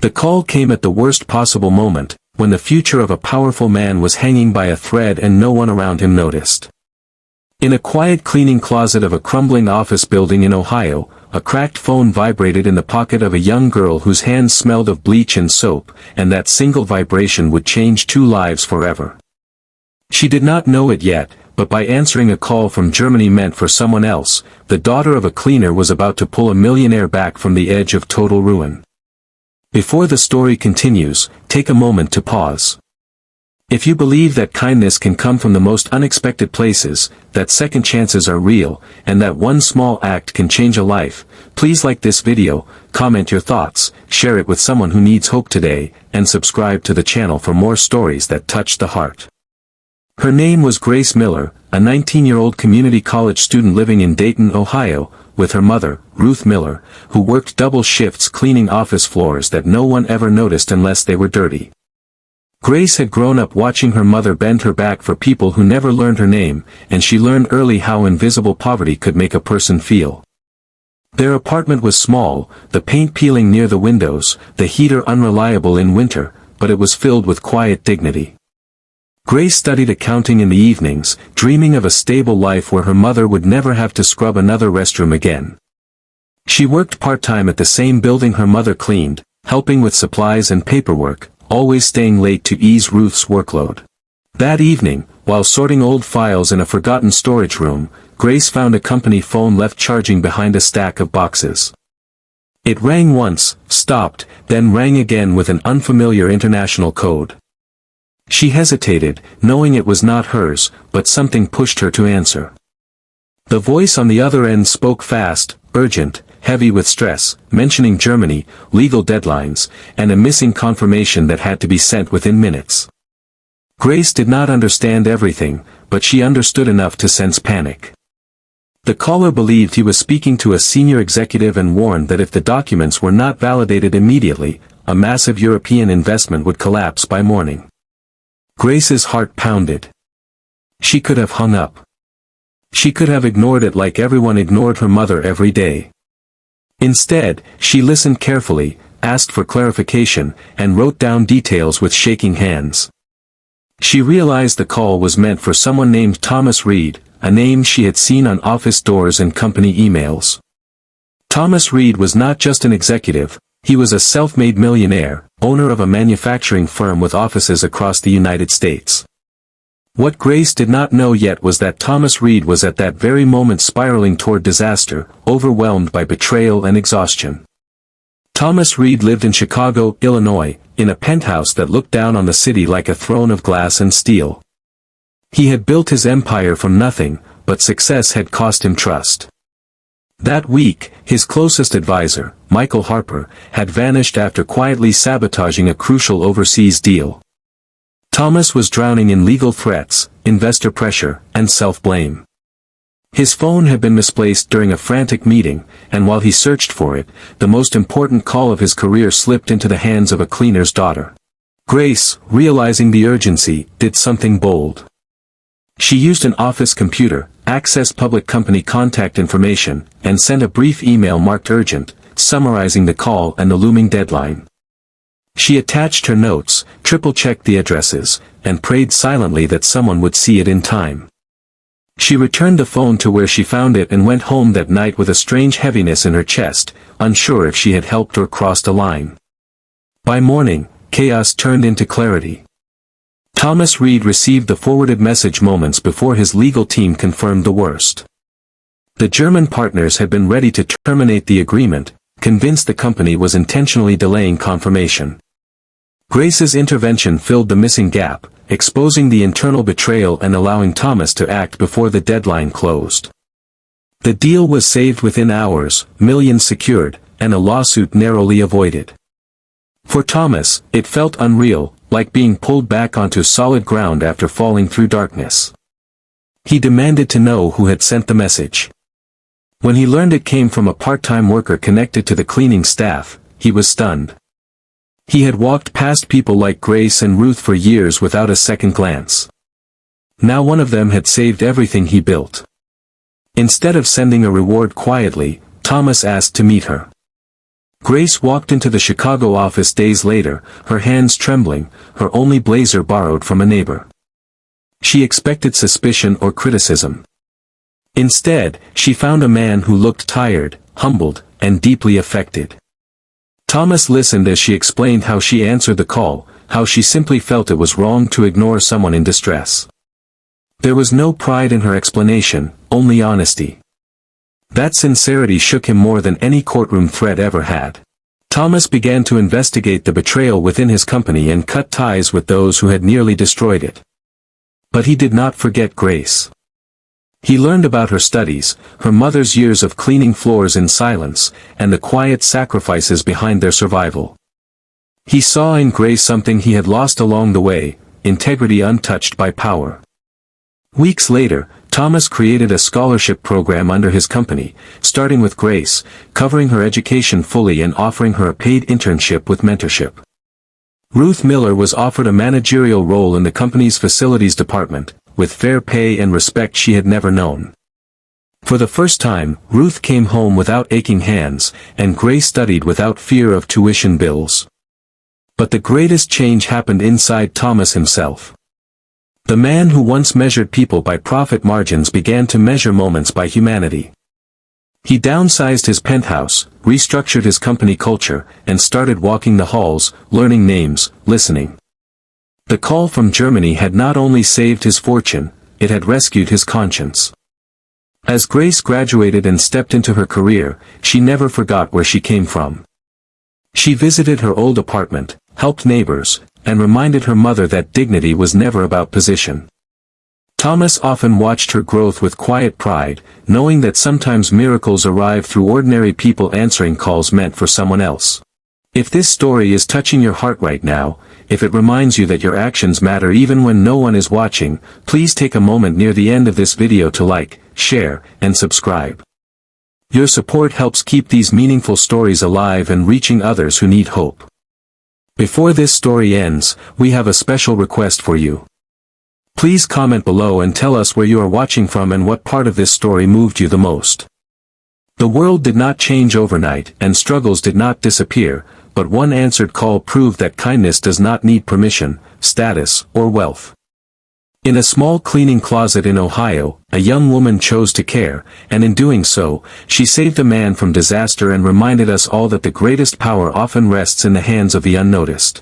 The call came at the worst possible moment, when the future of a powerful man was hanging by a thread and no one around him noticed. In a quiet cleaning closet of a crumbling office building in Ohio, a cracked phone vibrated in the pocket of a young girl whose hands smelled of bleach and soap, and that single vibration would change 2 lives forever. She did not know it yet, but by answering a call from Germany meant for someone else, the daughter of a cleaner was about to pull a millionaire back from the edge of total ruin. Before the story continues, take a moment to pause. If you believe that kindness can come from the most unexpected places, that second chances are real, and that one small act can change a life, please like this video, comment your thoughts, share it with someone who needs hope today, and subscribe to the channel for more stories that touch the heart. Her name was Grace Miller, a 19-year-old community college student living in Dayton, Ohio, with her mother, Ruth Miller, who worked double shifts cleaning office floors that no one ever noticed unless they were dirty. Grace had grown up watching her mother bend her back for people who never learned her name, and she learned early how invisible poverty could make a person feel. Their apartment was small, the paint peeling near the windows, the heater unreliable in winter, but it was filled with quiet dignity. Grace studied accounting in the evenings, dreaming of a stable life where her mother would never have to scrub another restroom again. She worked part-time at the same building her mother cleaned, helping with supplies and paperwork, always staying late to ease Ruth's workload. That evening, while sorting old files in a forgotten storage room, Grace found a company phone left charging behind a stack of boxes. It rang once, stopped, then rang again with an unfamiliar international code. She hesitated, knowing it was not hers, but something pushed her to answer. The voice on the other end spoke fast, urgent, heavy with stress, mentioning Germany, legal deadlines, and a missing confirmation that had to be sent within minutes. Grace did not understand everything, but she understood enough to sense panic. The caller believed he was speaking to a senior executive and warned that if the documents were not validated immediately, a massive European investment would collapse by morning. Grace's heart pounded. She could have hung up. She could have ignored it like everyone ignored her mother every day. Instead, she listened carefully, asked for clarification, and wrote down details with shaking hands. She realized the call was meant for someone named Thomas Reed, a name she had seen on office doors and company emails. Thomas Reed was not just an executive, he was a self-made millionaire, owner of a manufacturing firm with offices across the United States. What Grace did not know yet was that Thomas Reed was at that very moment spiraling toward disaster, overwhelmed by betrayal and exhaustion. Thomas Reed lived in Chicago, Illinois, in a penthouse that looked down on the city like a throne of glass and steel. He had built his empire from nothing, but success had cost him trust. That week, his closest advisor, Michael Harper, had vanished after quietly sabotaging a crucial overseas deal. Thomas was drowning in legal threats, investor pressure, and self-blame. His phone had been misplaced during a frantic meeting, and while he searched for it, the most important call of his career slipped into the hands of a cleaner's daughter. Grace, realizing the urgency, did something bold. She used an office computer, accessed public company contact information, and sent a brief email marked urgent, summarizing the call and the looming deadline. She attached her notes, triple-checked the addresses, and prayed silently that someone would see it in time. She returned the phone to where she found it and went home that night with a strange heaviness in her chest, unsure if she had helped or crossed a line. By morning, chaos turned into clarity. Thomas Reed received the forwarded message moments before his legal team confirmed the worst. The German partners had been ready to terminate the agreement, convinced the company was intentionally delaying confirmation. Grace's intervention filled the missing gap, exposing the internal betrayal and allowing Thomas to act before the deadline closed. The deal was saved within hours, millions secured, and a lawsuit narrowly avoided. For Thomas, it felt unreal, like being pulled back onto solid ground after falling through darkness. He demanded to know who had sent the message. When he learned it came from a part-time worker connected to the cleaning staff, he was stunned. He had walked past people like Grace and Ruth for years without a second glance. Now one of them had saved everything he built. Instead of sending a reward quietly, Thomas asked to meet her. Grace walked into the Chicago office days later, her hands trembling, her only blazer borrowed from a neighbor. She expected suspicion or criticism. Instead, she found a man who looked tired, humbled, and deeply affected. Thomas listened as she explained how she answered the call, how she simply felt it was wrong to ignore someone in distress. There was no pride in her explanation, only honesty. That sincerity shook him more than any courtroom threat ever had. Thomas began to investigate the betrayal within his company and cut ties with those who had nearly destroyed it. But he did not forget Grace. He learned about her studies, her mother's years of cleaning floors in silence, and the quiet sacrifices behind their survival. He saw in Grace something he had lost along the way, integrity untouched by power. Weeks later, Thomas created a scholarship program under his company, starting with Grace, covering her education fully and offering her a paid internship with mentorship. Ruth Miller was offered a managerial role in the company's facilities department, with fair pay and respect she had never known. For the first time, Ruth came home without aching hands, and Grace studied without fear of tuition bills. But the greatest change happened inside Thomas himself. The man who once measured people by profit margins began to measure moments by humanity. He downsized his penthouse, restructured his company culture, and started walking the halls, learning names, listening. The call from Germany had not only saved his fortune, it had rescued his conscience. As Grace graduated and stepped into her career, she never forgot where she came from. She visited her old apartment, helped neighbors, and reminded her mother that dignity was never about position. Thomas often watched her growth with quiet pride, knowing that sometimes miracles arrive through ordinary people answering calls meant for someone else. If this story is touching your heart right now, if it reminds you that your actions matter even when no one is watching, please take a moment near the end of this video to like, share, and subscribe. Your support helps keep these meaningful stories alive and reaching others who need hope. Before this story ends, we have a special request for you. Please comment below and tell us where you are watching from and what part of this story moved you the most. The world did not change overnight and struggles did not disappear, but one answered call proved that kindness does not need permission, status, or wealth. In a small cleaning closet in Ohio, a young woman chose to care, and in doing so, she saved a man from disaster and reminded us all that the greatest power often rests in the hands of the unnoticed.